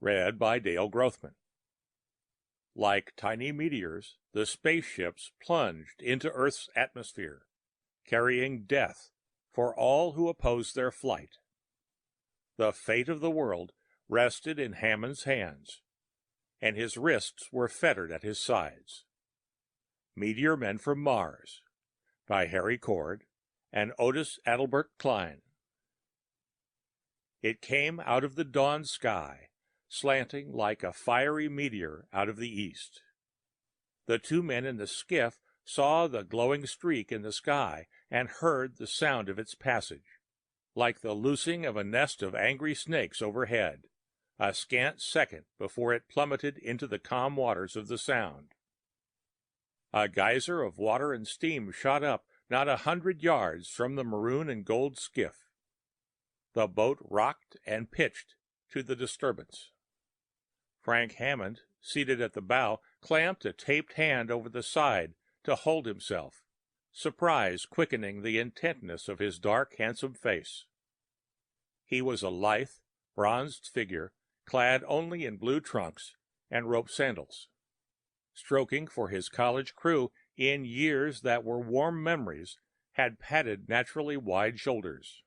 Read by Dale Grothman. Like tiny meteors, the spaceships plunged into Earth's atmosphere, carrying death for all who opposed their flight. The fate of the world rested in Hammond's hands, and his wrists were fettered at his sides. Meteor-Men from Mars, by Harry Cord and Otis Adelbert Kline. It came out of the dawn sky, slanting like a fiery meteor out of the east. The two men in the skiff saw the glowing streak in the sky and heard the sound of its passage, like the loosing of a nest of angry snakes overhead, a scant second before it plummeted into the calm waters of the Sound. A geyser of water and steam shot up not 100 yards from the maroon and gold skiff. The boat rocked and pitched to the disturbance. Frank Hammond, seated at the bow, clamped a taped hand over the side to hold himself, surprise quickening the intentness of his dark, handsome face. He was a lithe, bronzed figure, clad only in blue trunks and rope sandals, stroking for his college crew in years that were warm memories, had padded naturally wide shoulders.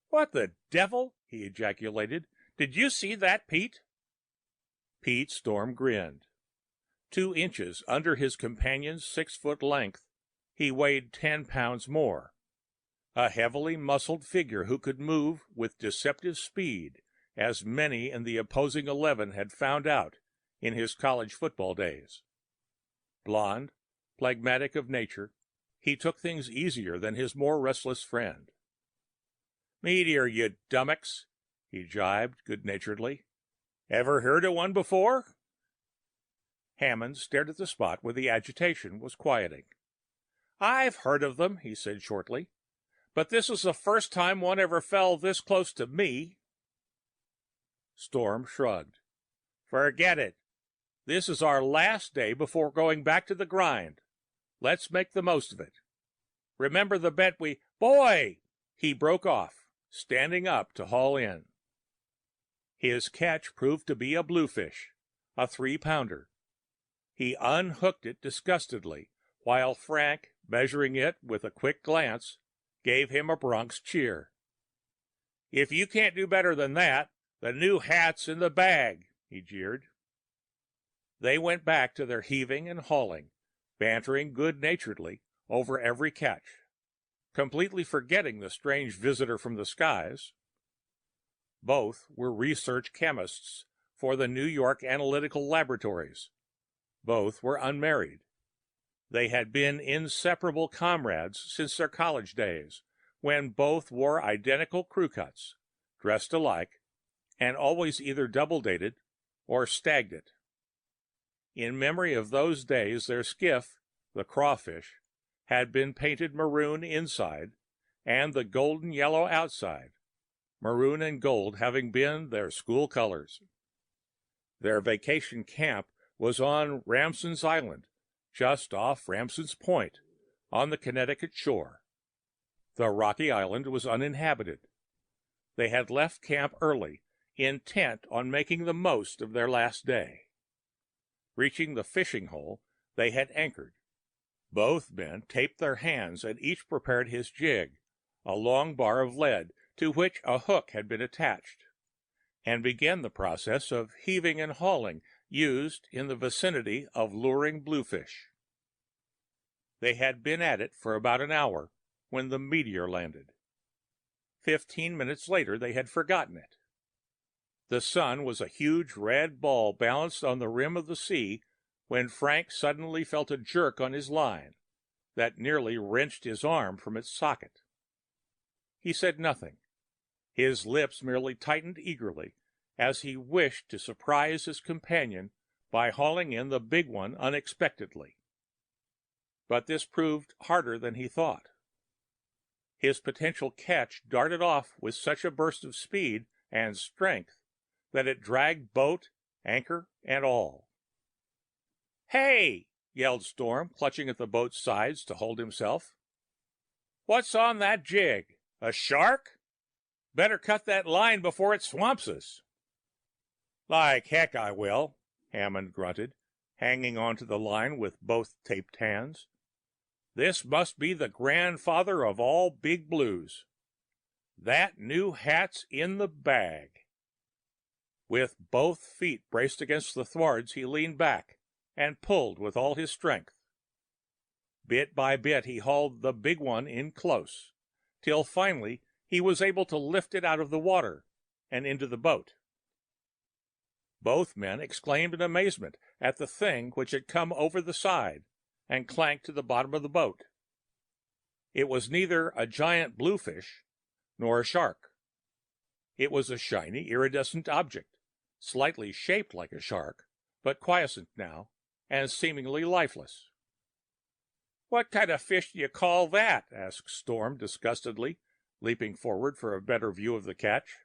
"What the devil?" he ejaculated. "Did you see that, Pete?" Pete Storm grinned. 2 inches under his companion's 6-foot length, he weighed 10 pounds more. A heavily muscled figure who could move with deceptive speed, as many in the opposing 11 had found out in his college football days. Blond, phlegmatic of nature, he took things easier than his more restless friend. "Meteor, you dummocks," he jibed good-naturedly. "Ever heard of one before?" Hammond stared at the spot where the agitation was quieting. "I've heard of them," he said shortly, "but this is the first time one ever fell this close to me." Storm shrugged. "Forget it. This is our last day before going back to the grind. Let's make the most of it. Remember the bet we— Boy!" He broke off, standing up to haul in. His catch proved to be a bluefish, a 3-pounder. He unhooked it disgustedly, while Frank, measuring it with a quick glance, gave him a Bronx cheer. "If you can't do better than that, the new hat's in the bag," he jeered. They went back to their heaving and hauling, bantering good-naturedly over every catch, completely forgetting the strange visitor from the skies. Both were research chemists for the New York Analytical Laboratories. Both were unmarried. They had been inseparable comrades since their college days, when both wore identical crew cuts, dressed alike, and always either double-dated or stagged. In memory of those days, their skiff, the Crawfish, had been painted maroon inside and the golden yellow outside, maroon and gold having been their school colors. Their vacation camp was on Ramson's Island, just off Ramson's Point, on the Connecticut shore. The rocky island was uninhabited. They had left camp early, intent on making the most of their last day. Reaching the fishing hole, they had anchored. Both men taped their hands and each prepared his jig, a long bar of lead to which a hook had been attached, and began the process of heaving and hauling used in the vicinity of luring bluefish. They had been at it for about an hour when the meteor landed. 15 minutes later they had forgotten it. The sun was a huge red ball balanced on the rim of the sea when Frank suddenly felt a jerk on his line that nearly wrenched his arm from its socket. He said nothing. His lips merely tightened eagerly as he wished to surprise his companion by hauling in the big one unexpectedly. But this proved harder than he thought. His potential catch darted off with such a burst of speed and strength that it dragged boat, anchor, and all. "Hey!" yelled Storm, clutching at the boat's sides to hold himself. "What's on that jig? A shark? Better cut that line before it swamps us." Like heck I will, Hammond grunted, hanging onto the line with both taped hands. This must be the grandfather of all big blues. That new hat's in the bag. With both feet braced against the thwarts, he leaned back and pulled with all his strength. Bit by bit, he hauled the big one in close, till finally he was able to lift it out of the water and into the boat. Both men exclaimed in amazement at the thing which had come over the side and clanked to the bottom of the boat. It was neither a giant bluefish nor a shark. It was a shiny, iridescent object, slightly shaped like a shark, but quiescent now and seemingly lifeless. "What kind of fish do you call that?" asked Storm disgustedly, leaping forward for a better view of the catch.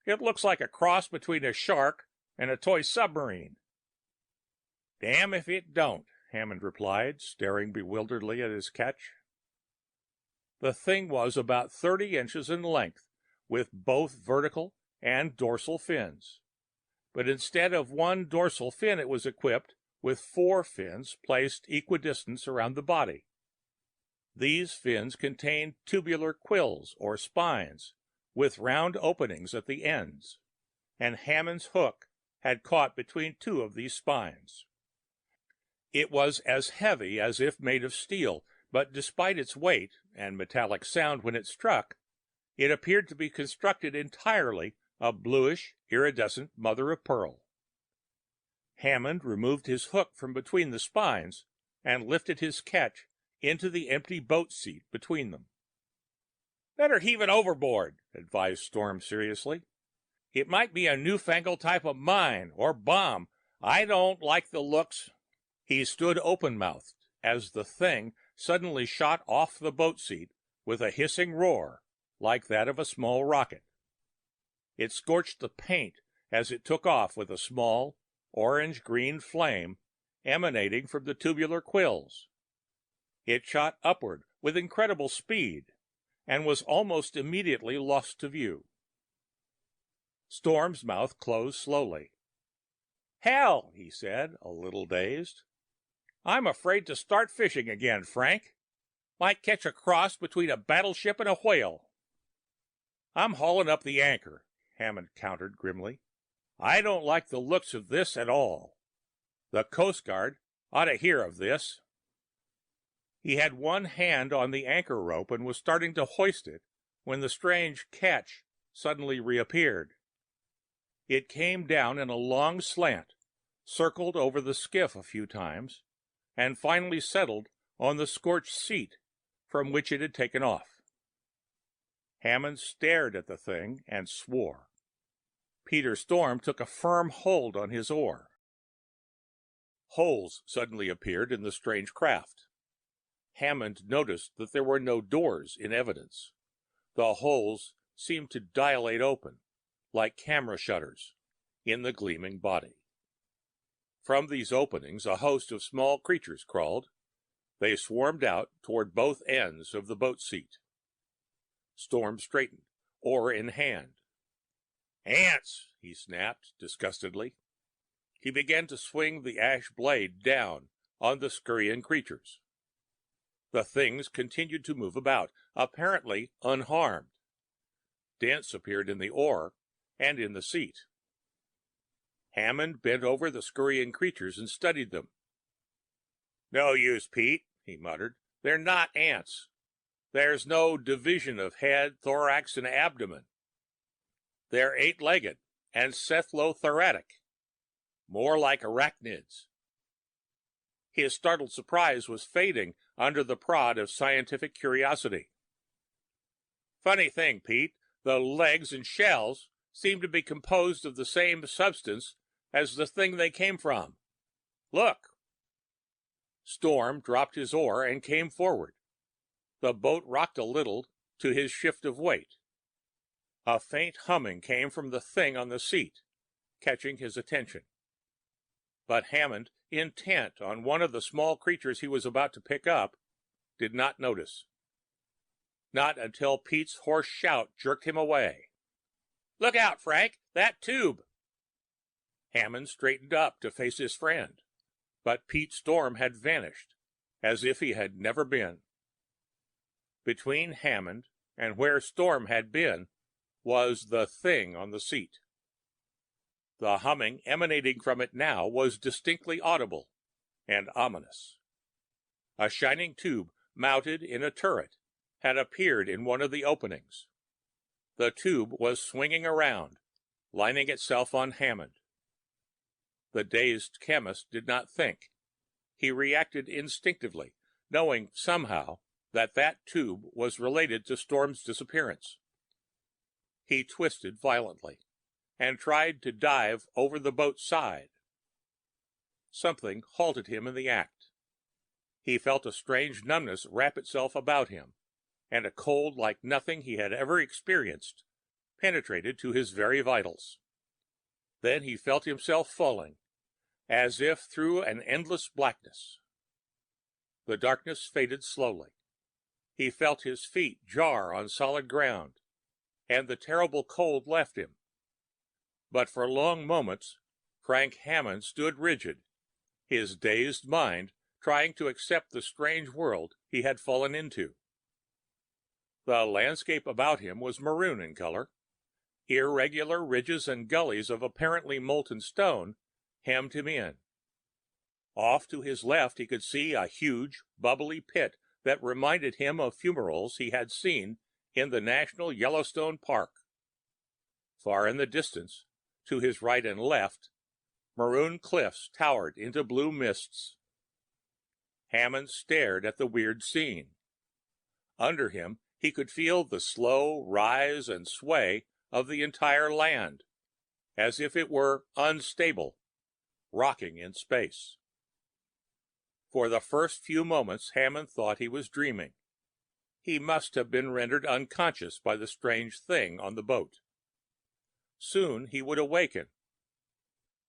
"It looks like a cross between a shark and a toy submarine." "Damn if it don't," Hammond replied, staring bewilderedly at his catch. The thing was about 30 inches in length, with both vertical and dorsal fins. But instead of one dorsal fin, it was equipped with 4 fins placed equidistant around the body. These fins contained tubular quills or spines with round openings at the ends, and Hammond's hook had caught between 2 of these spines. It was as heavy as if made of steel, but despite its weight and metallic sound when it struck, it appeared to be constructed entirely of bluish, iridescent mother of pearl. Hammond removed his hook from between the spines and lifted his catch into the empty boat seat between them. "Better heave it overboard," advised Storm seriously. "It might be a newfangled type of mine or bomb. I don't like the looks." He stood open-mouthed as the thing suddenly shot off the boat seat with a hissing roar like that of a small rocket. It scorched the paint as it took off with a small orange-green flame emanating from the tubular quills. It shot upward with incredible speed and was almost immediately lost to view. Storm's mouth closed slowly. "Hell," he said, a little dazed. "I'm afraid to start fishing again, Frank. Might catch a cross between a battleship and a whale." "I'm hauling up the anchor," Hammond countered grimly. "I don't like the looks of this at all. The Coast Guard ought to hear of this." He had one hand on the anchor rope and was starting to hoist it when the strange catch suddenly reappeared. It came down in a long slant, circled over the skiff a few times, and finally settled on the scorched seat from which it had taken off. Hammond stared at the thing and swore. Peter Storm took a firm hold on his oar. Holes suddenly appeared in the strange craft. Hammond noticed that there were no doors in evidence. The holes seemed to dilate open, like camera shutters, in the gleaming body. From these openings a host of small creatures crawled. They swarmed out toward both ends of the boat seat. Storm straightened, oar in hand. "Ants!" he snapped disgustedly. He began to swing the ash blade down on the scurrying creatures. The things continued to move about, apparently unharmed. Dents appeared in the oar and in the seat. Hammond bent over the scurrying creatures and studied them. "No use, Pete," he muttered. "They're not ants. There's no division of head, thorax, and abdomen. They're 8-legged and cephalothoracic, more like arachnids." His startled surprise was fading under the prod of scientific curiosity. "Funny thing, Pete, the legs and shells seem to be composed of the same substance as the thing they came from. Look." Storm dropped his oar and came forward. The boat rocked a little to his shift of weight. A faint humming came from the thing on the seat, catching his attention. But Hammond, intent on one of the small creatures he was about to pick up, did not notice. Not until Pete's hoarse shout jerked him away. "Look out, Frank! That tube!" Hammond straightened up to face his friend, but Pete Storm had vanished, as if he had never been. Between Hammond and where Storm had been was the thing on the seat. The humming emanating from it now was distinctly audible and ominous. A shining tube mounted in a turret had appeared in one of the openings. The tube was swinging around, lining itself on Hammond. The dazed chemist did not think. He reacted instinctively, knowing somehow that that tube was related to Storm's disappearance. He twisted violently and tried to dive over the boat's side. Something halted him in the act. He felt a strange numbness wrap itself about him, and a cold like nothing he had ever experienced penetrated to his very vitals. Then he felt himself falling, as if through an endless blackness. The darkness faded slowly. He felt his feet jar on solid ground, and the terrible cold left him. But for long moments, Frank Hammond stood rigid, his dazed mind trying to accept the strange world he had fallen into. The landscape about him was maroon in color. Irregular ridges and gullies of apparently molten stone hemmed him in. Off to his left he could see a huge, bubbly pit that reminded him of fumaroles he had seen in the National Yellowstone Park. Far in the distance, to his right and left, maroon cliffs towered into blue mists. Hammond stared at the weird scene. Under him, he could feel the slow rise and sway of the entire land, as if it were unstable, rocking in space. For the first few moments, Hammond thought he was dreaming. He must have been rendered unconscious by the strange thing on the boat. Soon he would awaken.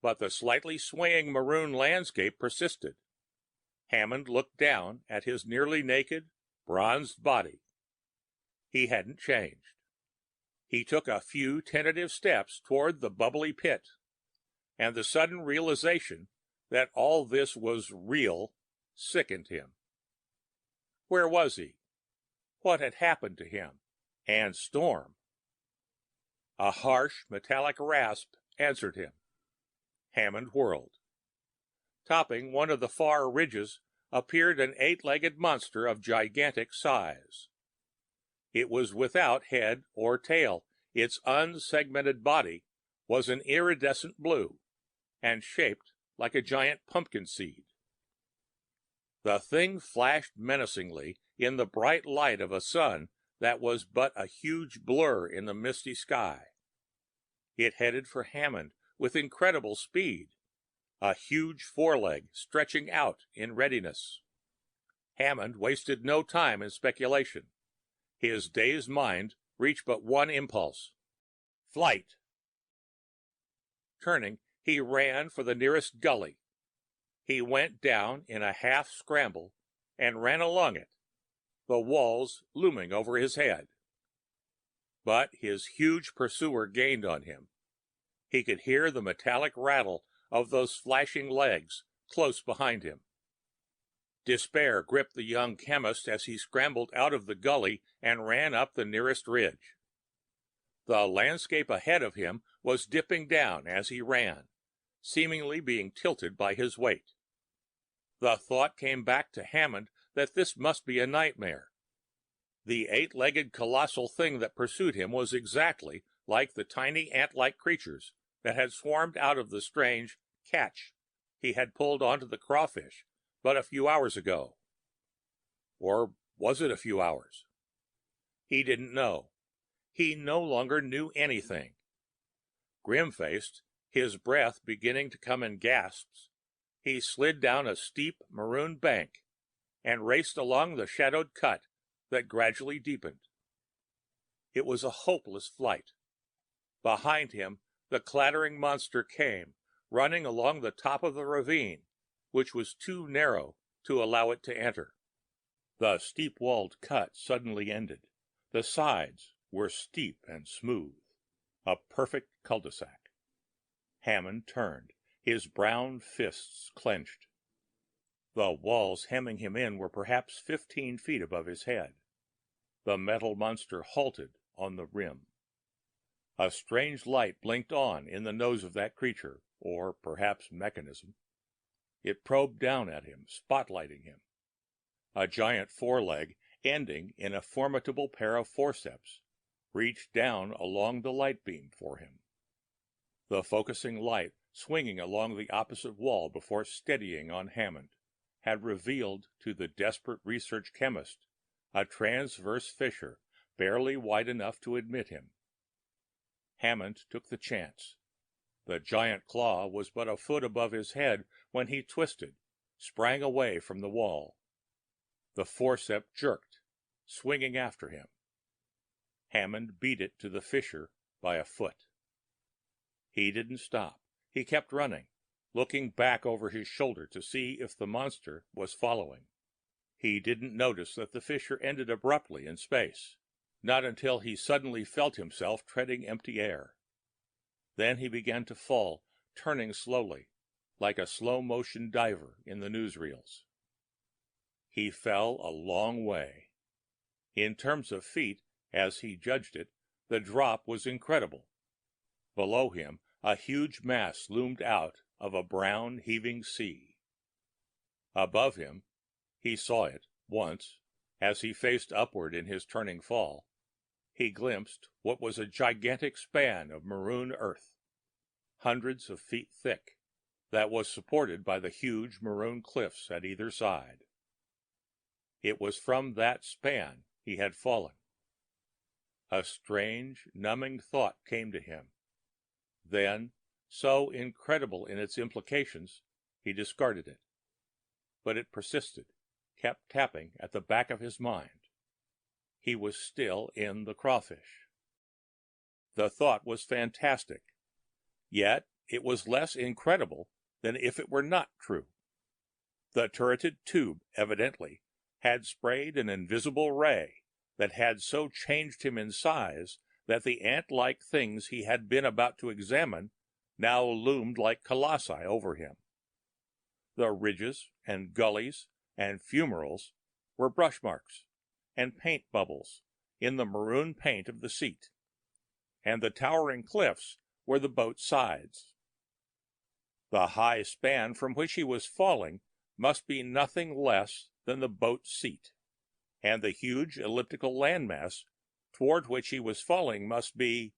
But the slightly swaying maroon landscape persisted. Hammond looked down at his nearly naked, bronzed body. He hadn't changed. He took a few tentative steps toward the bubbly pit, and the sudden realization that all this was real sickened him. Where was he? What had happened to him and Storm? A harsh, metallic rasp answered him. Hammond whirled. Topping one of the far ridges appeared an eight-legged monster of gigantic size. It was without head or tail. Its unsegmented body was an iridescent blue and shaped like a giant pumpkin seed. The thing flashed menacingly in the bright light of a sun that was but a huge blur in the misty sky. It headed for Hammond with incredible speed, a huge foreleg stretching out in readiness. Hammond wasted no time in speculation. His dazed mind reached but one impulse: flight. Turning, he ran for the nearest gully. He went down in a half scramble and ran along it, the walls looming over his head. But his huge pursuer gained on him. He could hear the metallic rattle of those flashing legs close behind him. Despair gripped the young chemist as he scrambled out of the gully and ran up the nearest ridge. The landscape ahead of him was dipping down as he ran, seemingly being tilted by his weight. The thought came back to Hammond that this must be a nightmare. The eight-legged colossal thing that pursued him was exactly like the tiny ant-like creatures that had swarmed out of the strange catch he had pulled onto the crawfish but a few hours ago. Or was it a few hours? He didn't know. He no longer knew anything. Grim-faced, his breath beginning to come in gasps, he slid down a steep maroon bank and raced along the shadowed cut that gradually deepened. It was a hopeless flight. Behind him, the clattering monster came, running along the top of the ravine, which was too narrow to allow it to enter. The steep-walled cut suddenly ended. The sides were steep and smooth, a perfect cul-de-sac. Hammond turned His brown fists clenched. The walls hemming him in were perhaps 15 feet above his head. The metal monster halted on the rim. A strange light blinked on in the nose of that creature, or perhaps mechanism. It probed down at him, spotlighting him. A giant foreleg, ending in a formidable pair of forceps, reached down along the light beam for him. The focusing light, swinging along the opposite wall before steadying on Hammond, had revealed to the desperate research chemist a transverse fissure barely wide enough to admit him. Hammond took the chance. The giant claw was but a foot above his head when he twisted, sprang away from the wall. The forceps jerked, swinging after him. Hammond beat it to the fissure by a foot. He didn't stop. He kept running, looking back over his shoulder to see if the monster was following. He didn't notice that the fissure ended abruptly in space, not until he suddenly felt himself treading empty air. Then he began to fall, turning slowly, like a slow-motion diver in the newsreels. He fell a long way. In terms of feet, as he judged it, the drop was incredible. Below him, a huge mass loomed out of a brown, heaving sea. Above him, he saw it once, as he faced upward in his turning fall. He glimpsed what was a gigantic span of maroon earth, hundreds of feet thick, that was supported by the huge maroon cliffs at either side. It was from that span he had fallen. A strange, numbing thought came to him. Then, so incredible in its implications, he discarded it. But it persisted, kept tapping at the back of his mind. He was still in the crawfish. The thought was fantastic, yet it was less incredible than if it were not true. The turreted tube, evidently, had sprayed an invisible ray that had so changed him in size that the ant-like things he had been about to examine now loomed like colossi over him. The ridges and gullies and fumaroles were brush marks and paint bubbles in the maroon paint of the seat, and the towering cliffs were the boat's sides. The high span from which he was falling must be nothing less than the boat's seat, and the huge elliptical landmass toward which he was falling must be—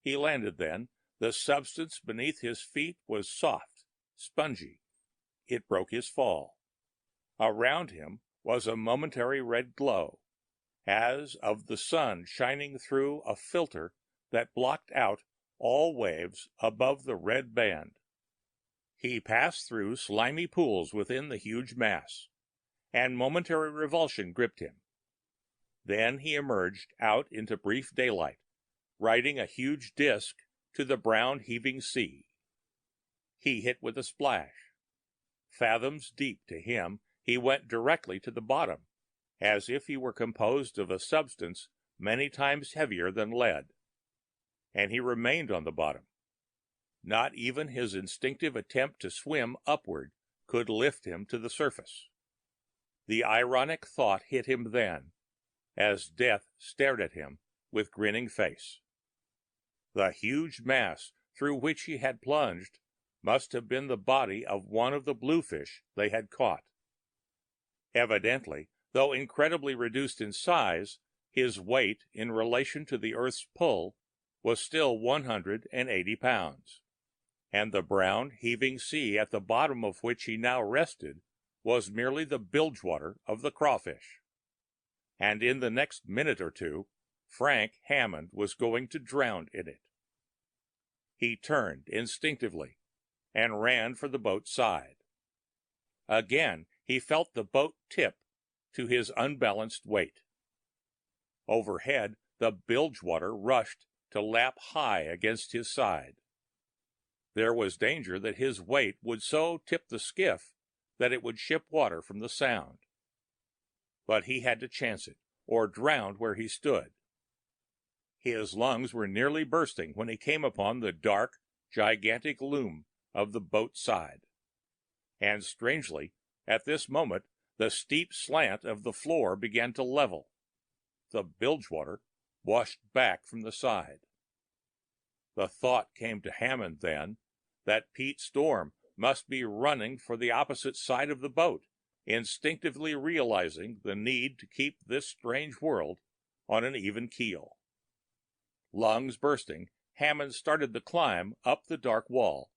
He landed then. The substance beneath his feet was soft, spongy. It broke his fall. Around him was a momentary red glow, as of the sun shining through a filter that blocked out all waves above the red band. He passed through slimy pools within the huge mass, and momentary revulsion gripped him. Then he emerged out into brief daylight, riding a huge disk to the brown heaving sea. He hit with a splash. Fathoms deep to him, he went directly to the bottom, as if he were composed of a substance many times heavier than lead. And he remained on the bottom. Not even his instinctive attempt to swim upward could lift him to the surface. The ironic thought hit him then, as death stared at him with grinning face. The huge mass through which he had plunged must have been the body of one of the bluefish they had caught. Evidently, though incredibly reduced in size, his weight in relation to the Earth's pull was still 180 pounds, and the brown, heaving sea at the bottom of which he now rested was merely the bilge water of the crawfish. And in the next minute or two, Frank Hammond was going to drown in it. He turned instinctively and ran for the boat's side. Again he felt the boat tip to his unbalanced weight. Overhead, the bilge water rushed to lap high against his side. There was danger that his weight would so tip the skiff that it would ship water from the Sound. But he had to chance it, or drown where he stood. His lungs were nearly bursting when he came upon the dark, gigantic loom of the boat's side. And strangely, at this moment, the steep slant of the floor began to level. The bilge water washed back from the side. The thought came to Hammond then that Pete Storm must be running for the opposite side of the boat, instinctively realizing the need to keep this strange world on an even keel. Lungs bursting, Hammond started the climb up the dark wall.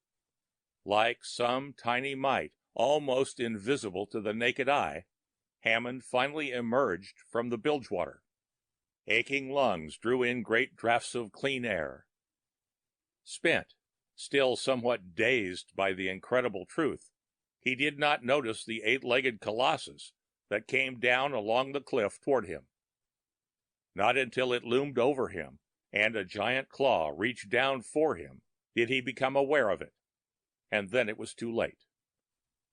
Like some tiny mite, almost invisible to the naked eye, Hammond finally emerged from the bilge water. Aching lungs drew in great draughts of clean air. Spent, still somewhat dazed by the incredible truth, he did not notice the eight-legged colossus that came down along the cliff toward him. Not until it loomed over him and a giant claw reached down for him did he become aware of it, and then it was too late.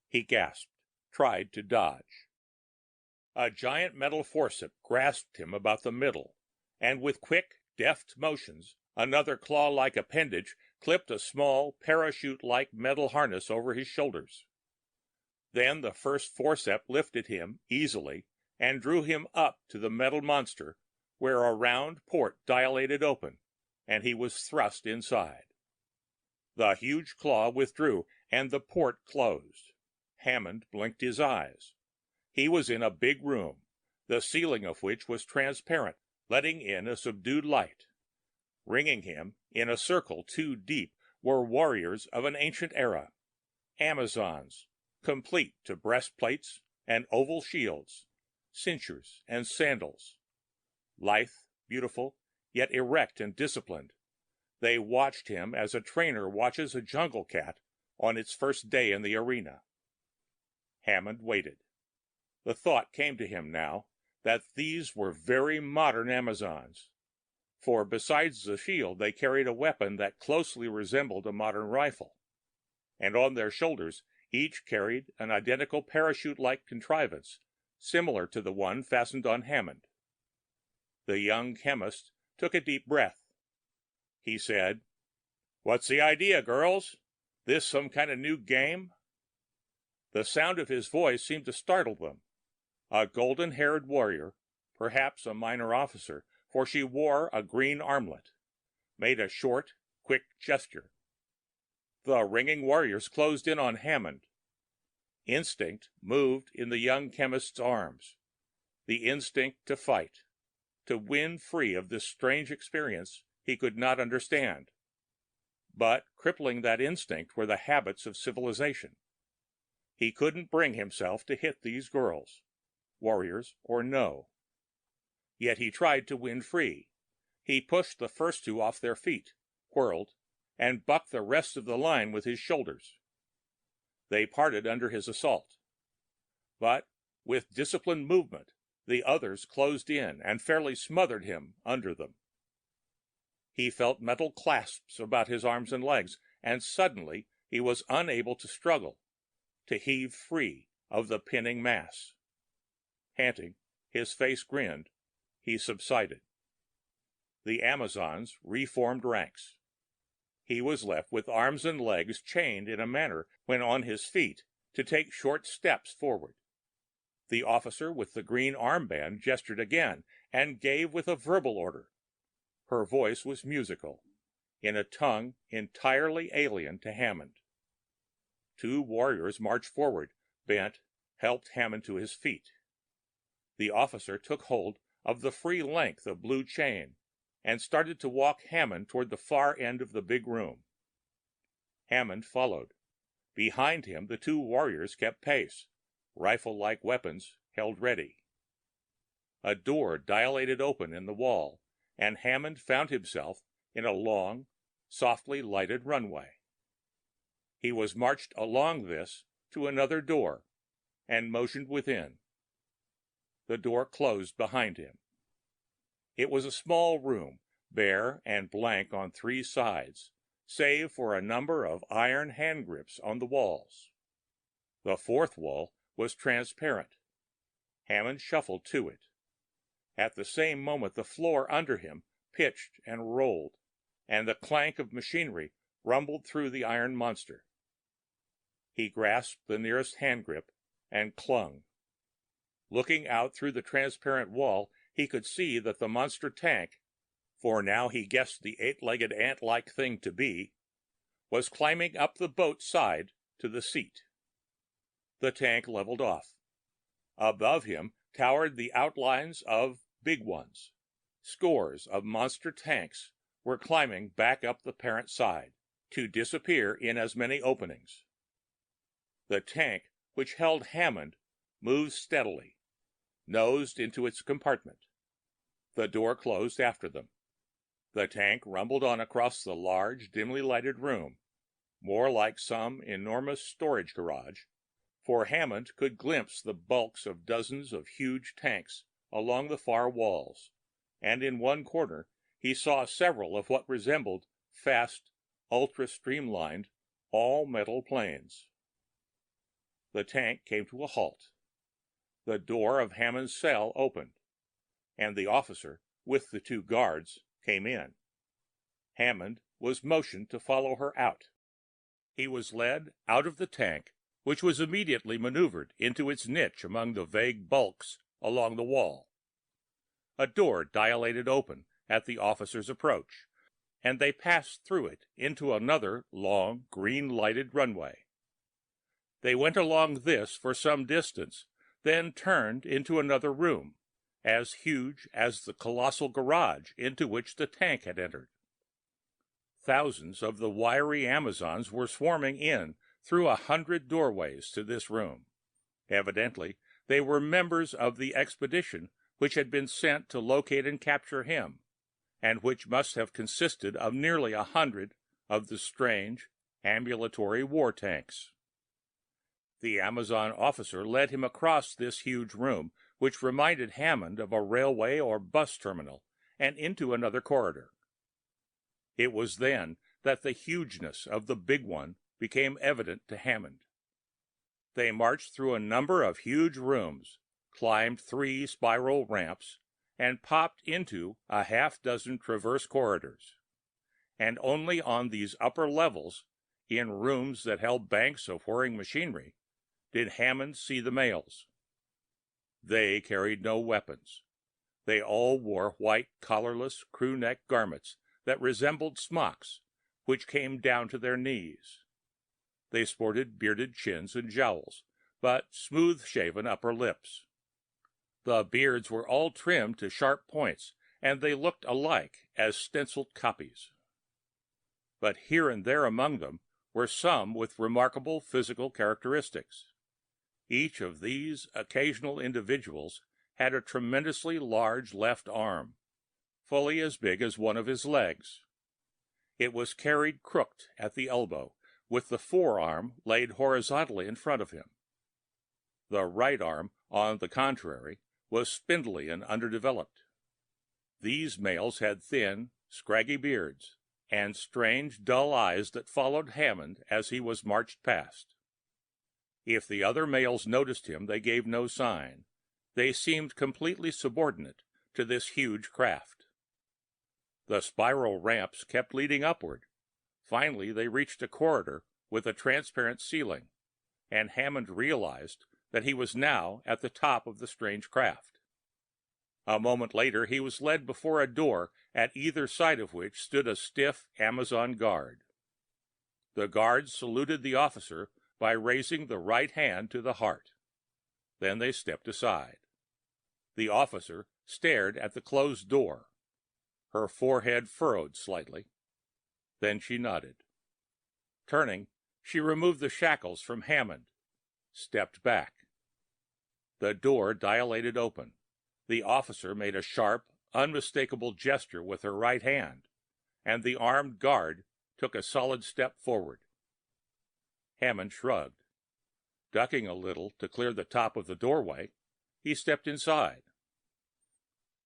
He gasped, tried to dodge. A giant metal forceps grasped him about the middle, and with quick, deft motions, another claw-like appendage clipped a small, parachute-like metal harness over his shoulders. Then the first forceps lifted him easily and drew him up to the metal monster, where a round port dilated open, and he was thrust inside. The huge claw withdrew, and the port closed. Hammond blinked his eyes. He was in a big room, the ceiling of which was transparent, letting in a subdued light. Ringing him, in a circle too deep, were warriors of an ancient era, Amazons, complete to breastplates and oval shields, cinctures and sandals. Lithe, beautiful, yet erect and disciplined, they watched him as a trainer watches a jungle cat on its first day in the arena. Hammond waited. The thought came to him now that these were very modern Amazons, for besides the shield they carried a weapon that closely resembled a modern rifle, and on their shoulders each carried an identical parachute-like contrivance similar to the one fastened on Hammond. The young chemist took a deep breath. He said, "What's the idea, girls? This some kind of new game?" The sound of his voice seemed to startle them. A golden-haired warrior, perhaps a minor officer, for she wore a green armlet, made a short, quick gesture. The ringing warriors closed in on Hammond. Instinct moved in the young chemist's arms, the instinct to fight, to win free of this strange experience he could not understand. But crippling that instinct were the habits of civilization. He couldn't bring himself to hit these girls, warriors or no. Yet he tried to win free. He pushed the first two off their feet, whirled, and bucked the rest of the line with his shoulders. They parted under his assault. But with disciplined movement, the others closed in and fairly smothered him under them. He felt metal clasps about his arms and legs, and suddenly he was unable to struggle, to heave free of the pinning mass. Panting, his face grinned, he subsided. The Amazons reformed ranks. He was left with arms and legs chained in a manner when on his feet to take short steps forward. The officer with the green armband gestured again and gave with a verbal order. Her voice was musical, in a tongue entirely alien to Hammond. Two warriors marched forward, bent, helped Hammond to his feet. The officer took hold of the free length of blue chain and started to walk Hammond toward the far end of the big room. Hammond followed. Behind him, the two warriors kept pace, rifle-like weapons held ready. A door dilated open in the wall, and Hammond found himself in a long, softly lighted runway. He was marched along this to another door and motioned within. The door closed behind him. It was a small room, bare and blank on three sides, save for a number of iron hand grips on the walls. The fourth wall was transparent. Hammond shuffled to it. At the same moment the floor under him pitched and rolled, and the clank of machinery rumbled through the iron monster. He grasped the nearest hand grip and clung. Looking out through the transparent wall, he could see that the monster tank, for now he guessed the eight-legged ant-like thing to be, was climbing up the boat's side to the seat. The tank leveled off. Above him towered the outlines of big ones. Scores of monster tanks were climbing back up the parent side, to disappear in as many openings. The tank, which held Hammond, moved steadily, nosed into its compartment. The door closed after them. The tank rumbled on across the large, dimly lighted room, more like some enormous storage garage, for Hammond could glimpse the bulks of dozens of huge tanks along the far walls, and in one corner he saw several of what resembled fast, ultra-streamlined, all-metal planes. The tank came to a halt. The door of Hammond's cell opened, and the officer, with the two guards, came in. Hammond was motioned to follow her out. He was led out of the tank, which was immediately maneuvered into its niche among the vague bulks along the wall. A door dilated open at the officer's approach, and they passed through it into another long, green-lighted runway. They went along this for some distance, then turned into another room, as huge as the colossal garage into which the tank had entered. Thousands of the wiry Amazons were swarming in through 100 doorways to this room. Evidently, they were members of the expedition which had been sent to locate and capture him, and which must have consisted of nearly 100 of the strange, ambulatory war tanks. The Amazon officer led him across this huge room, which reminded Hammond of a railway or bus terminal, and into another corridor. It was then that the hugeness of the big one became evident to Hammond. They marched through a number of huge rooms, climbed 3 spiral ramps, and popped into a half-dozen traverse corridors. And only on these upper levels, in rooms that held banks of whirring machinery, did Hammond see the males. They carried no weapons. They all wore white, collarless, crew-neck garments that resembled smocks, which came down to their knees. They sported bearded chins and jowls, but smooth-shaven upper lips. The beards were all trimmed to sharp points, and they looked alike as stenciled copies. But here and there among them were some with remarkable physical characteristics. Each of these occasional individuals had a tremendously large left arm, fully as big as one of his legs. It was carried crooked at the elbow, with the forearm laid horizontally in front of him. The right arm, on the contrary, was spindly and underdeveloped. These males had thin, scraggy beards, and strange, dull eyes that followed Hammond as he was marched past. If the other males noticed him, they gave no sign. They seemed completely subordinate to this huge craft. The spiral ramps kept leading upward. Finally, they reached a corridor with a transparent ceiling, and Hammond realized that he was now at the top of the strange craft. A moment later, he was led before a door at either side of which stood a stiff Amazon guard. The guards saluted the officer by raising the right hand to the heart. Then they stepped aside. The officer stared at the closed door. Her forehead furrowed slightly. Then she nodded. Turning, she removed the shackles from Hammond, stepped back. The door dilated open. The officer made a sharp, unmistakable gesture with her right hand, and the armed guard took a solid step forward. Hammond shrugged. Ducking a little to clear the top of the doorway, he stepped inside.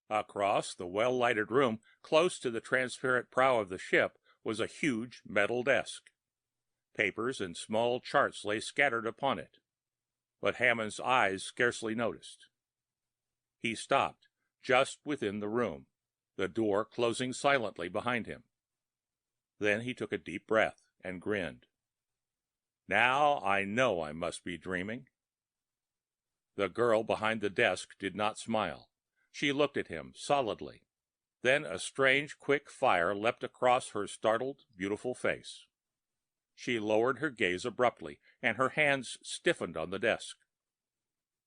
Across the well-lighted room, close to the transparent prow of the ship, was a huge metal desk. Papers and small charts lay scattered upon it, but Hammond's eyes scarcely noticed. He stopped just within the room, the door closing silently behind him. Then he took a deep breath and grinned. Now I know I must be dreaming. The girl behind the desk did not smile. She looked at him solidly. Then a strange, quick fire leapt across her startled, beautiful face. She lowered her gaze abruptly, and her hands stiffened on the desk.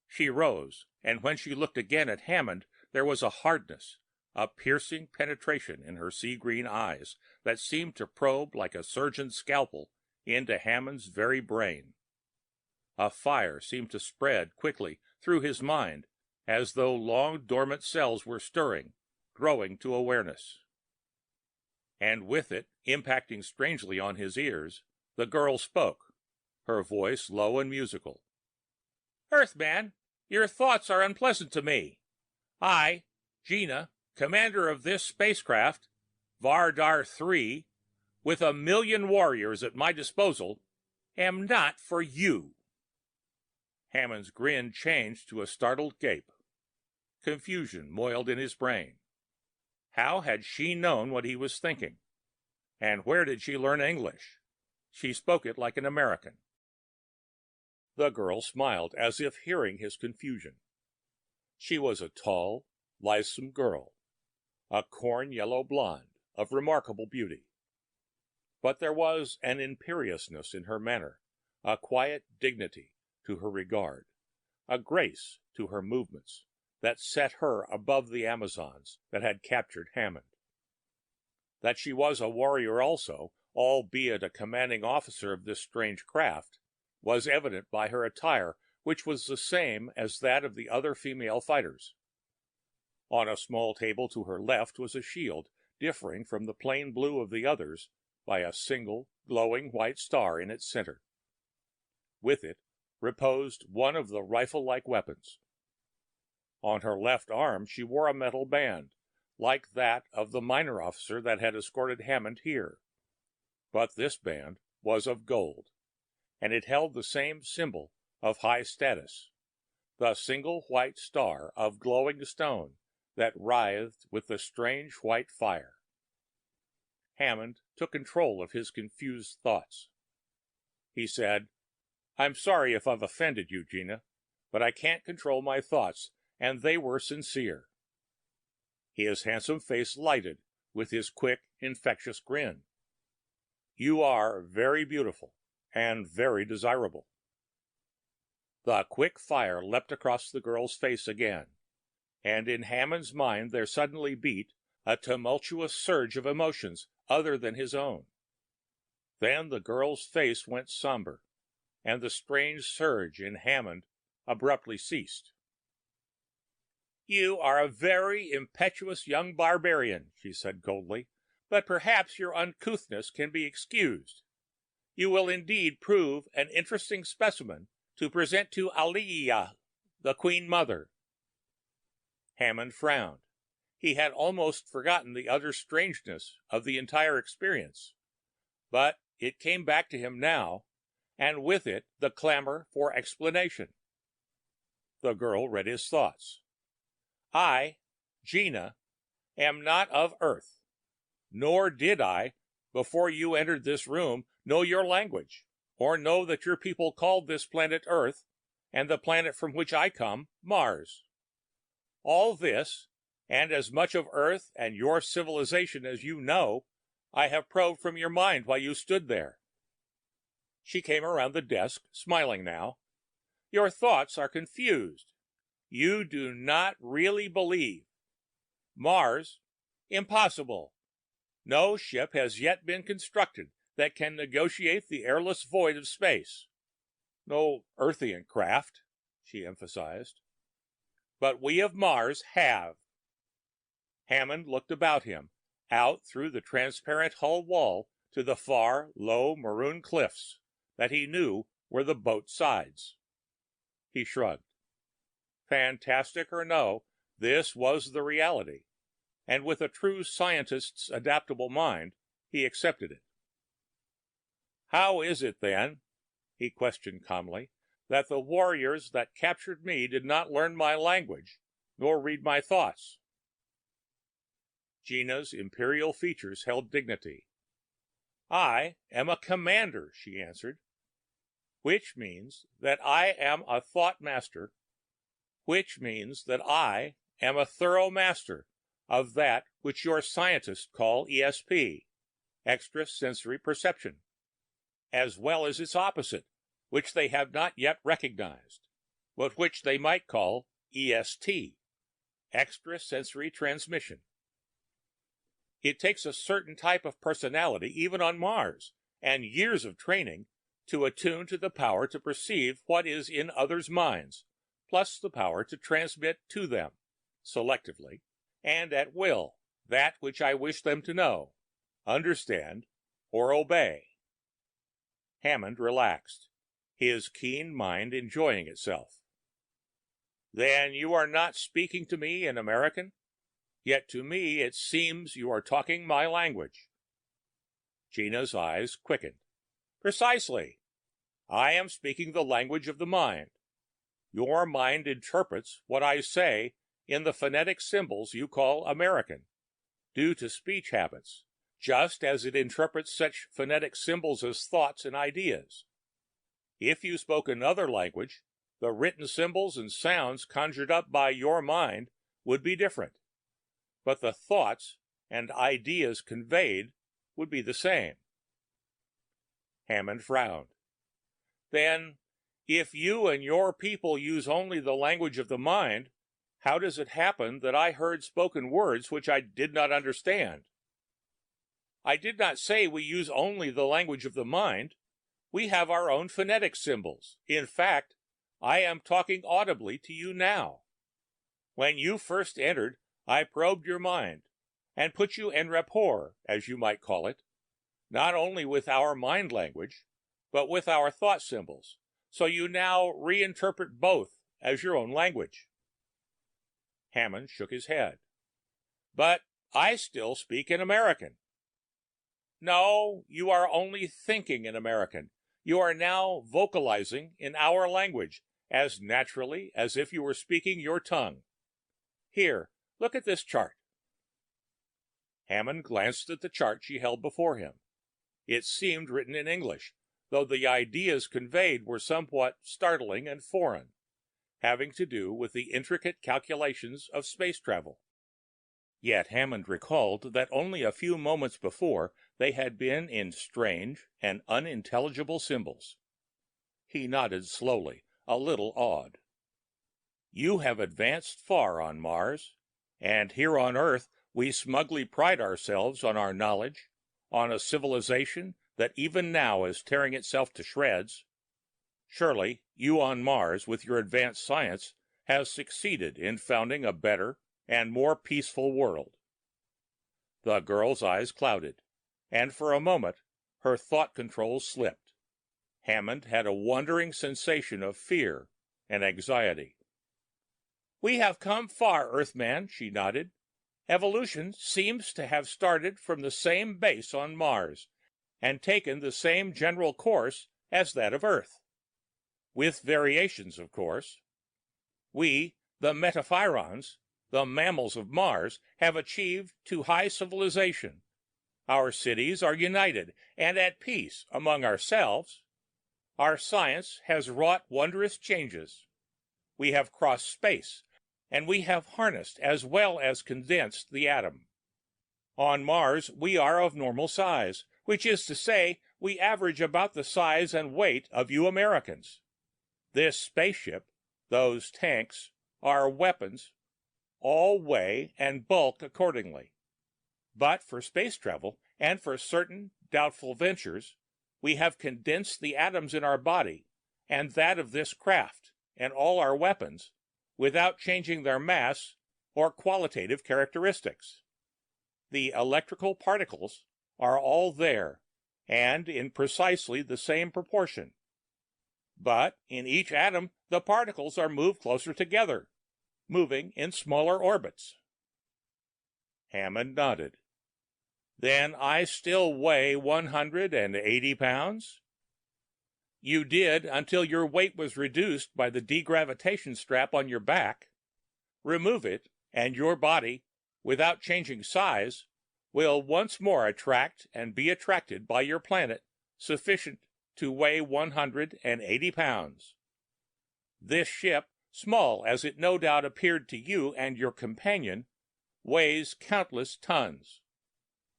She rose, and when she looked again at Hammond, there was a hardness, a piercing penetration in her sea-green eyes that seemed to probe like a surgeon's scalpel into Hammond's very brain. A fire seemed to spread quickly through his mind, as though long dormant cells were stirring, growing to awareness. And with it, impacting strangely on his ears, the girl spoke, her voice low and musical. "Earthman, your thoughts are unpleasant to me. I, Gina, commander of this spacecraft, Vardar 3, with 1,000,000 warriors at my disposal, am not for you." Hammond's grin changed to a startled gape. Confusion moiled in his brain. How had she known what he was thinking? And where did she learn English? She spoke it like an American. The girl smiled, as if hearing his confusion. She was a tall, lithesome girl, a corn-yellow blonde of remarkable beauty. But there was an imperiousness in her manner, a quiet dignity to her regard, a grace to her movements that set her above the Amazons that had captured Hammond. That she was a warrior also, albeit a commanding officer of this strange craft, was evident by her attire, which was the same as that of the other female fighters. On a small table to her left was a shield, differing from the plain blue of the others by a single glowing white star in its center. With it reposed one of the rifle-like weapons. On her left arm she wore a metal band, like that of the minor officer that had escorted Hammond here. But this band was of gold, and it held the same symbol of high status, the single white star of glowing stone that writhed with the strange white fire. Hammond took control of his confused thoughts. He said, "I'm sorry if I've offended you, Gina, but I can't control my thoughts, and they were sincere." His handsome face lighted with his quick, infectious grin. "You are very beautiful and very desirable." The quick fire leapt across the girl's face again, and in Hammond's mind there suddenly beat a tumultuous surge of emotions other than his own. Then the girl's face went somber, and the strange surge in Hammond abruptly ceased. "You are a very impetuous young barbarian," she said coldly, "but perhaps your uncouthness can be excused. You will indeed prove an interesting specimen to present to Aliyah, the Queen Mother." Hammond frowned. He had almost forgotten the utter strangeness of the entire experience, but it came back to him now, and with it the clamor for explanation. The girl read his thoughts. "I, Gina, am not of Earth, nor did I, before you entered this room, know your language, or know that your people called this planet Earth, and the planet from which I come, Mars. All this, and as much of Earth and your civilization as you know, I have probed from your mind while you stood there." She came around the desk, smiling now. "Your thoughts are confused. You do not really believe. Mars? Impossible. No ship has yet been constructed that can negotiate the airless void of space. No Earthian craft," she emphasized. "But we of Mars have." Hammond looked about him, out through the transparent hull wall to the far, low maroon cliffs that he knew were the boat's sides. He shrugged. Fantastic or no, this was the reality, and with a true scientist's adaptable mind, he accepted it. "How is it, then," he questioned calmly, "that the warriors that captured me did not learn my language, nor read my thoughts?" Gina's imperial features held dignity. "I am a commander," she answered. which means that I am a thought master, which means that I am a thorough master of that which your scientists call ESP, extrasensory perception, as well as its opposite, which they have not yet recognized, but which they might call EST, extrasensory transmission. It takes a certain type of personality, even on Mars, and years of training to attune to the power to perceive what is in others' minds, plus the power to transmit to them, selectively, and at will, that which I wish them to know, understand, or obey. Hammond relaxed, his keen mind enjoying itself. Then you are not speaking to me in American? Yet to me it seems you are talking my language. Gina's eyes quickened. Precisely. I am speaking the language of the mind. Your mind interprets what I say in the phonetic symbols you call American, due to speech habits, just as it interprets such phonetic symbols as thoughts and ideas. If you spoke another language, the written symbols and sounds conjured up by your mind would be different, but the thoughts and ideas conveyed would be the same. Hammond frowned. Then, if you and your people use only the language of the mind, how does it happen that I heard spoken words which I did not understand? I did not say we use only the language of the mind. We have our own phonetic symbols. In fact, I am talking audibly to you now. When you first entered, I probed your mind and put you en rapport, as you might call it, not only with our mind language, but with our thought symbols, so you now reinterpret both as your own language. Hammond shook his head. But I still speak in American. No, you are only thinking in American. You are now vocalizing in our language as naturally as if you were speaking your tongue. Here, look at this chart. Hammond glanced at the chart she held before him. It seemed written in English, though the ideas conveyed were somewhat startling and foreign, having to do with the intricate calculations of space travel. Yet Hammond recalled that only a few moments before they had been in strange and unintelligible symbols. He nodded slowly, a little awed. You have advanced far on Mars, and here on Earth we smugly pride ourselves on our knowledge, on a civilization that even now is tearing itself to shreds. Surely you on Mars, with your advanced science, have succeeded in founding a better and more peaceful world. The girl's eyes clouded, and for a moment her thought control slipped. Hammond had a wondering sensation of fear and anxiety. We have come far, Earthman, she nodded. Evolution seems to have started from the same base on Mars and taken the same general course as that of Earth. With variations, of course. We, the metaphyrons, the mammals of Mars, have achieved to high civilization. Our cities are united and at peace among ourselves. Our science has wrought wondrous changes. We have crossed space, and we have harnessed as well as condensed the atom. On Mars, we are of normal size, which is to say, we average about the size and weight of you Americans. This spaceship, those tanks, our weapons, all weigh and bulk accordingly. But for space travel, and for certain doubtful ventures, we have condensed the atoms in our body and that of this craft and all our weapons without changing their mass or qualitative characteristics. The electrical particles are all there and in precisely the same proportion. But in each atom, the particles are moved closer together, moving in smaller orbits. Hammond nodded. Then I still weigh 180 pounds? You did until your weight was reduced by the degravitation strap on your back. Remove it, and your body, without changing size, will once more attract and be attracted by your planet sufficient to weigh 180 pounds. This ship, small as it no doubt appeared to you and your companion, weighs countless tons.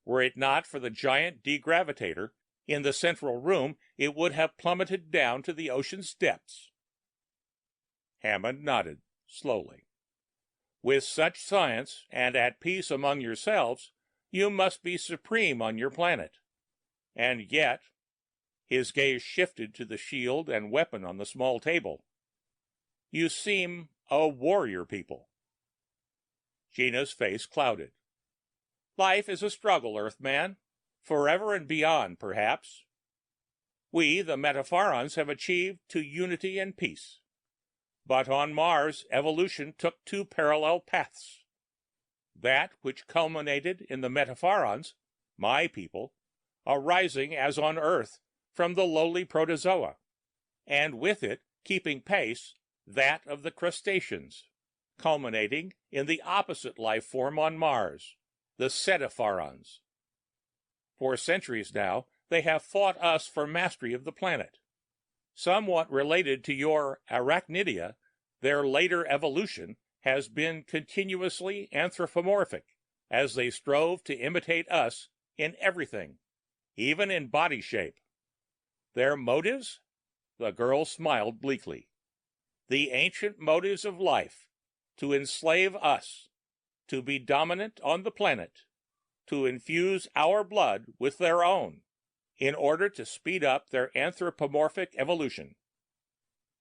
Were it not for the giant degravitator in the central room, it would have plummeted down to the ocean's depths. Hammond nodded slowly. With such science and at peace among yourselves, you must be supreme on your planet. And yet, his gaze shifted to the shield and weapon on the small table, you seem a warrior people. Gina's face clouded. Life is a struggle, Earthman, forever and beyond, perhaps. We, the Metaphorons, have achieved to unity and peace. But on Mars, evolution took two parallel paths. That which culminated in the Metaphorons, my people, arising as on Earth from the lowly protozoa, and with it, keeping pace, that of the crustaceans, culminating in the opposite life form on Mars, the Cetaphorons. For centuries now, they have fought us for mastery of the planet. Somewhat related to your arachnidia, their later evolution has been continuously anthropomorphic, as they strove to imitate us in everything, even in body shape. Their motives? The girl smiled bleakly. The ancient motives of life, to enslave us, to be dominant on the planet, to infuse our blood with their own, in order to speed up their anthropomorphic evolution.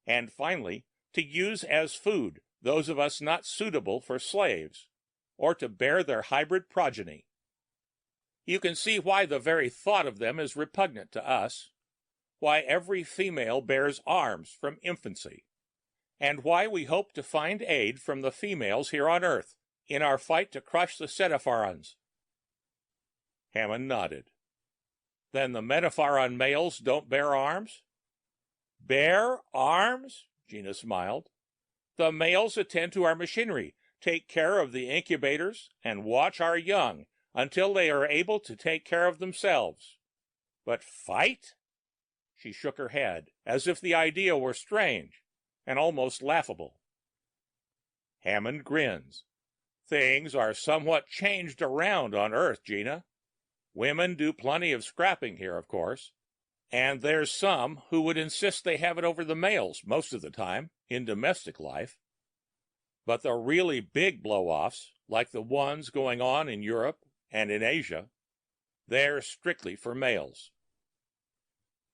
And finally, to use as food those of us not suitable for slaves, or to bear their hybrid progeny. You can see why the very thought of them is repugnant to us, why every female bears arms from infancy, and why we hope to find aid from the females here on Earth in our fight to crush the Cetaphorons. Hammond nodded. Then the Metaphoron males don't bear arms? Bear arms? Gina smiled. The males attend to our machinery, take care of the incubators, and watch our young until they are able to take care of themselves. But fight? She shook her head, as if the idea were strange and almost laughable. Hammond grins. Things are somewhat changed around on Earth, Gina. Women do plenty of scrapping here, of course, and there's some who would insist they have it over the males most of the time in domestic life. But the really big blow-offs, like the ones going on in Europe and in Asia, they're strictly for males.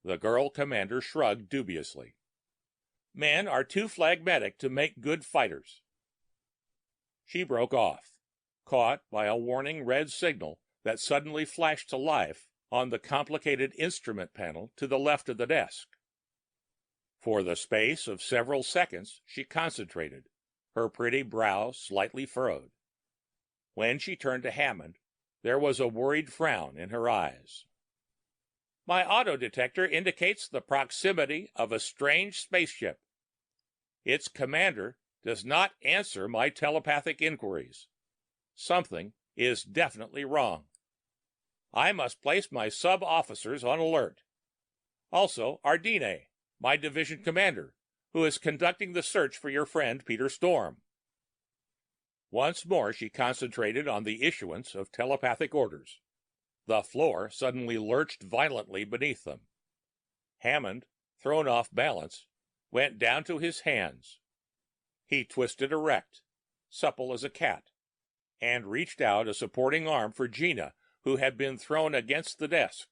The girl commander shrugged dubiously. Men are too phlegmatic to make good fighters. She broke off, caught by a warning red signal that suddenly flashed to life on the complicated instrument panel to the left of the desk. For the space of several seconds, she concentrated, her pretty brow slightly furrowed. When she turned to Hammond, there was a worried frown in her eyes. My auto detector indicates the proximity of a strange spaceship. Its commander does not answer my telepathic inquiries. Something is definitely wrong. I must place my sub-officers on alert. Also, Ardine, my division commander, who is conducting the search for your friend Peter Storm. Once more she concentrated on the issuance of telepathic orders. The floor suddenly lurched violently beneath them. Hammond, thrown off balance, went down to his hands. He twisted erect, supple as a cat, and reached out a supporting arm for Gina, who had been thrown against the desk.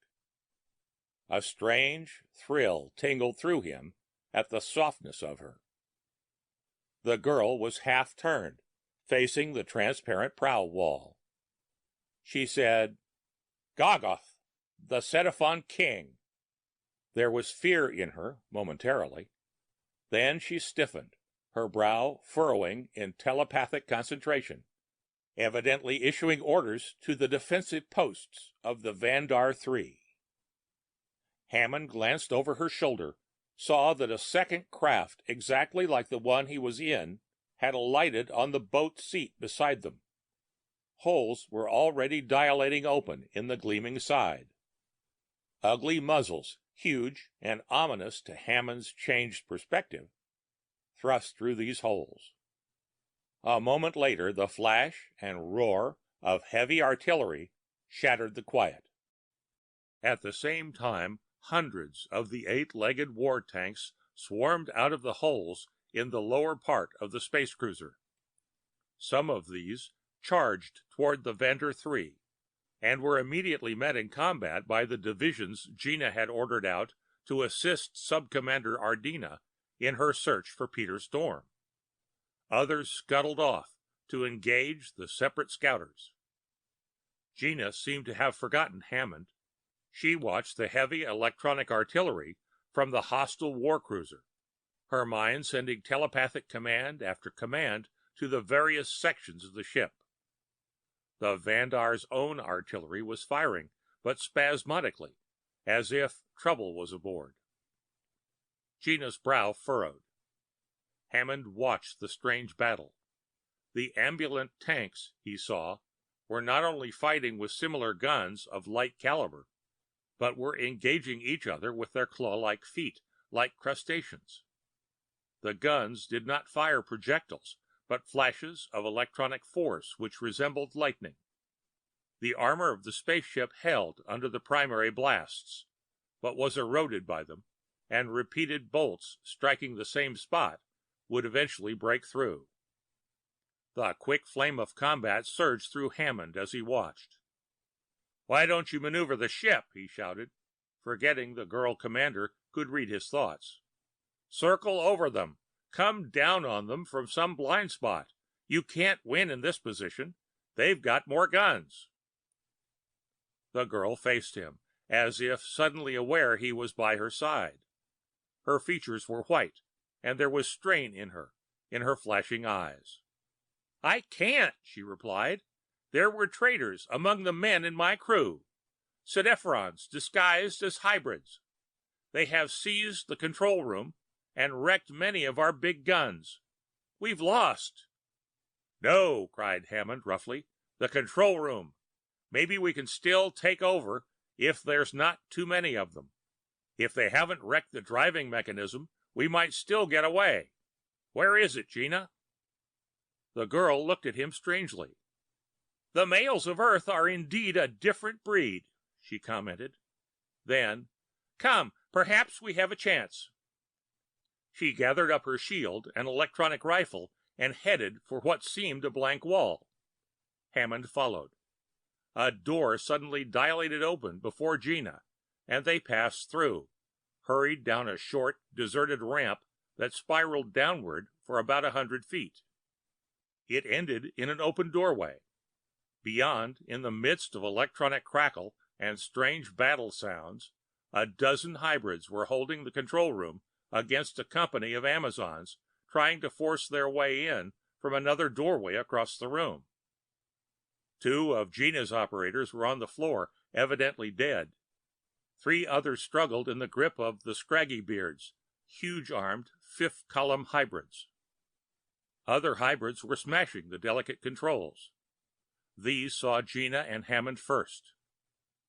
A strange thrill tingled through him at the softness of her. The girl was half turned, facing the transparent prow wall. She said, Gogoth, the Cetaphon king. There was fear in her, momentarily. Then she stiffened, her brow furrowing in telepathic concentration, evidently issuing orders to the defensive posts of the Vandar III. Hammond glanced over her shoulder, saw that a second craft exactly like the one he was in had alighted on the boat seat beside them. Holes were already dilating open in the gleaming side. Ugly muzzles huge and ominous to Hammond's changed perspective, thrust through these holes. A moment later, the flash and roar of heavy artillery shattered the quiet. At the same time, hundreds of the 8-legged war tanks swarmed out of the holes in the lower part of the space cruiser. Some of these charged toward the Vendor 3 and were immediately met in combat by the divisions Gina had ordered out to assist Subcommander Ardina in her search for Peter Storm. Others scuttled off to engage the separate scouters. Gina seemed to have forgotten Hammond. She watched the heavy electronic artillery from the hostile war cruiser, her mind sending telepathic command after command to the various sections of the ship. The Vandar's own artillery was firing, but spasmodically, as if trouble was aboard. Gina's brow furrowed. Hammond watched the strange battle. The ambulant tanks, he saw, were not only fighting with similar guns of light caliber, but were engaging each other with their claw-like feet, like crustaceans. The guns did not fire projectiles, but flashes of electronic force which resembled lightning. The armor of the spaceship held under the primary blasts, but was eroded by them, and repeated bolts striking the same spot would eventually break through. The quick flame of combat surged through Hammond as he watched. "Why don't you maneuver the ship?" he shouted, forgetting the girl commander could read his thoughts. "Circle over them. Come down on them from some blind spot. You can't win in this position. They've got more guns." The girl faced him, as if suddenly aware he was by her side. Her features were white, and there was strain in her flashing eyes. "I can't," she replied. "There were traitors among the men in my crew, Cedefrons disguised as hybrids. They have seized the control room and wrecked many of our big guns. We've lost." "No," cried Hammond roughly. "The control room. Maybe we can still take over if there's not too many of them. If they haven't wrecked the driving mechanism, we might still get away. Where is it, Gina?" The girl looked at him strangely. "The males of Earth are indeed a different breed," she commented. Then, "Come, perhaps we have a chance." She gathered up her shield and electronic rifle and headed for what seemed a blank wall. Hammond followed. A door suddenly dilated open before Gina, and they passed through, hurried down a short, deserted ramp that spiraled downward for about 100 feet. It ended in an open doorway. Beyond, in the midst of electronic crackle and strange battle sounds, a dozen hybrids were holding the control room against a company of Amazons trying to force their way in from another doorway across the room. 2 of Gina's operators were on the floor, evidently dead. 3 others struggled in the grip of the scraggy beards, huge-armed, fifth-column hybrids. Other hybrids were smashing the delicate controls. These saw Gina and Hammond first.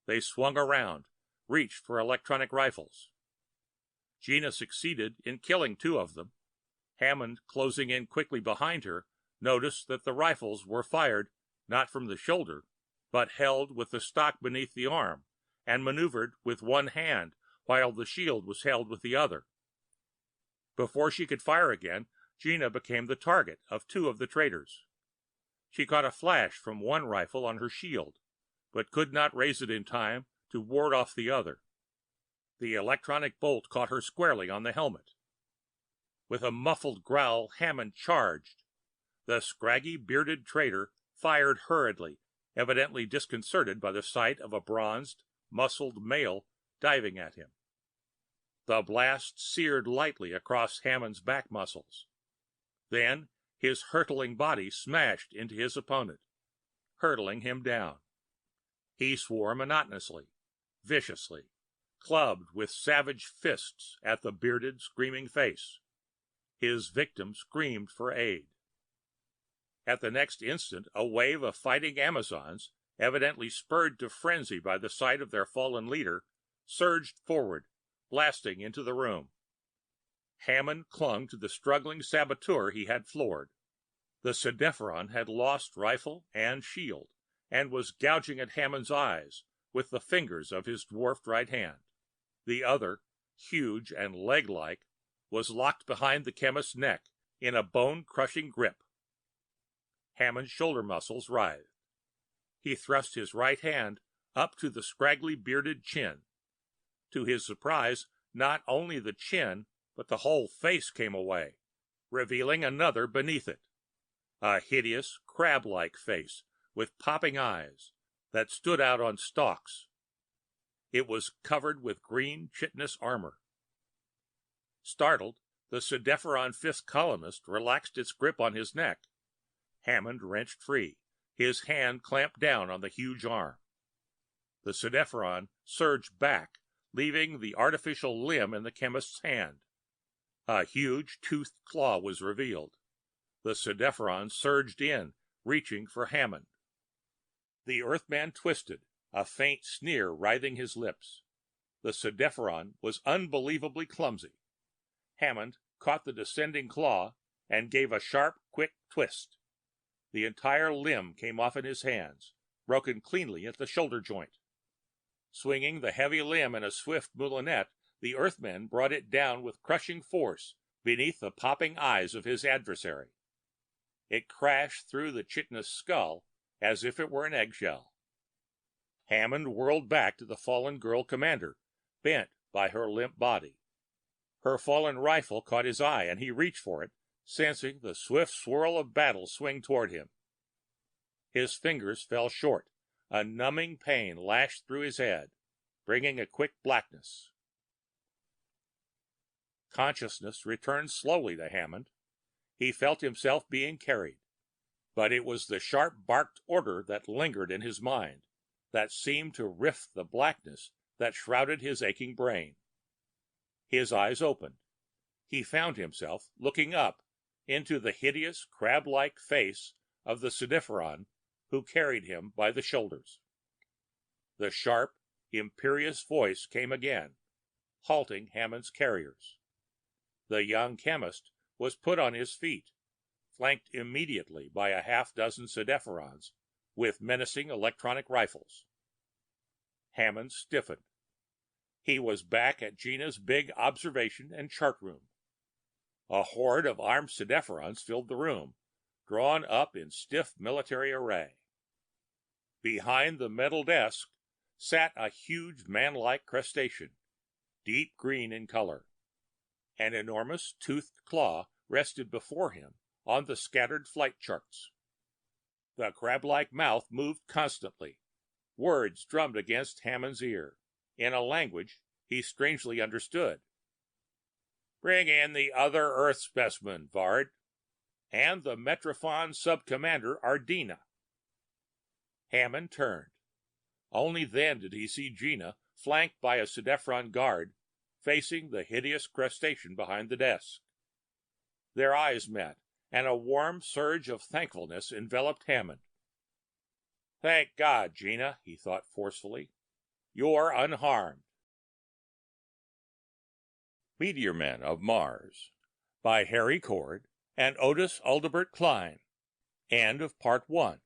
They swung around, reached for electronic rifles. Gina succeeded in killing 2 of them. Hammond, closing in quickly behind her, noticed that the rifles were fired not from the shoulder, but held with the stock beneath the arm and maneuvered with one hand while the shield was held with the other. Before she could fire again, Gina became the target of 2 of the traitors. She caught a flash from one rifle on her shield, but could not raise it in time to ward off the other. The electronic bolt caught her squarely on the helmet. With a muffled growl, Hammond charged. The scraggy, bearded traitor fired hurriedly, evidently disconcerted by the sight of a bronzed, muscled male diving at him. The blast seared lightly across Hammond's back muscles. Then his hurtling body smashed into his opponent, hurtling him down. He swore monotonously, viciously, clubbed with savage fists at the bearded, screaming face. His victim screamed for aid. At the next instant, a wave of fighting Amazons, evidently spurred to frenzy by the sight of their fallen leader, surged forward, blasting into the room. Hammond clung to the struggling saboteur he had floored. The Citizeron had lost rifle and shield, and was gouging at Hammond's eyes with the fingers of his dwarfed right hand. The other, huge and leg-like, was locked behind the chemist's neck in a bone-crushing grip. Hammond's shoulder muscles writhed. He thrust his right hand up to the scraggly bearded chin. To his surprise, not only the chin, but the whole face came away, revealing another beneath it. A hideous, crab-like face with popping eyes that stood out on stalks. It was covered with green chitinous armor. Startled, the Citizeron fifth columnist relaxed its grip on his neck. Hammond wrenched free, his hand clamped down on the huge arm. The Citizeron surged back, leaving the artificial limb in the chemist's hand. A huge toothed claw was revealed. The Citizeron surged in, reaching for Hammond. The Earthman twisted, a faint sneer writhing his lips. The Citizeron was unbelievably clumsy. Hammond caught the descending claw and gave a sharp, quick twist. The entire limb came off in his hands, broken cleanly at the shoulder joint. Swinging the heavy limb in a swift moulinette, the Earthman brought it down with crushing force beneath the popping eyes of his adversary. It crashed through the chitinous skull as if it were an eggshell. Hammond whirled back to the fallen girl commander, bent by her limp body. Her fallen rifle caught his eye, and he reached for it, sensing the swift swirl of battle swing toward him. His fingers fell short. A numbing pain lashed through his head, bringing a quick blackness. Consciousness returned slowly to Hammond. He felt himself being carried, but it was the sharp barked order that lingered in his mind, that seemed to rift the blackness that shrouded his aching brain. His eyes opened. He found himself looking up into the hideous crab-like face of the Citizeron who carried him by the shoulders. The sharp, imperious voice came again, halting Hammond's carriers. The young chemist was put on his feet, flanked immediately by a half-dozen Citizerons with menacing electronic rifles. Hammond stiffened. He was back at Gina's big observation and chart room. A horde of armed Citizerons filled the room, drawn up in stiff military array. Behind the metal desk sat a huge man-like crustacean, deep green in color. An enormous toothed claw rested before him on the scattered flight charts. The crab-like mouth moved constantly. Words drummed against Hammond's ear, in a language he strangely understood. "Bring in the other Earth specimen, Vard, and the Metrophon sub-commander Ardina." Hammond turned. Only then did he see Gina, flanked by a Citizeron guard, facing the hideous crustacean behind the desk. Their eyes met, and a warm surge of thankfulness enveloped Hammond. "Thank God, Gina," he thought forcefully. "You're unharmed." Meteor-Men of Mars by Harry Cord and Otis Adelbert Kline. End of Part 1.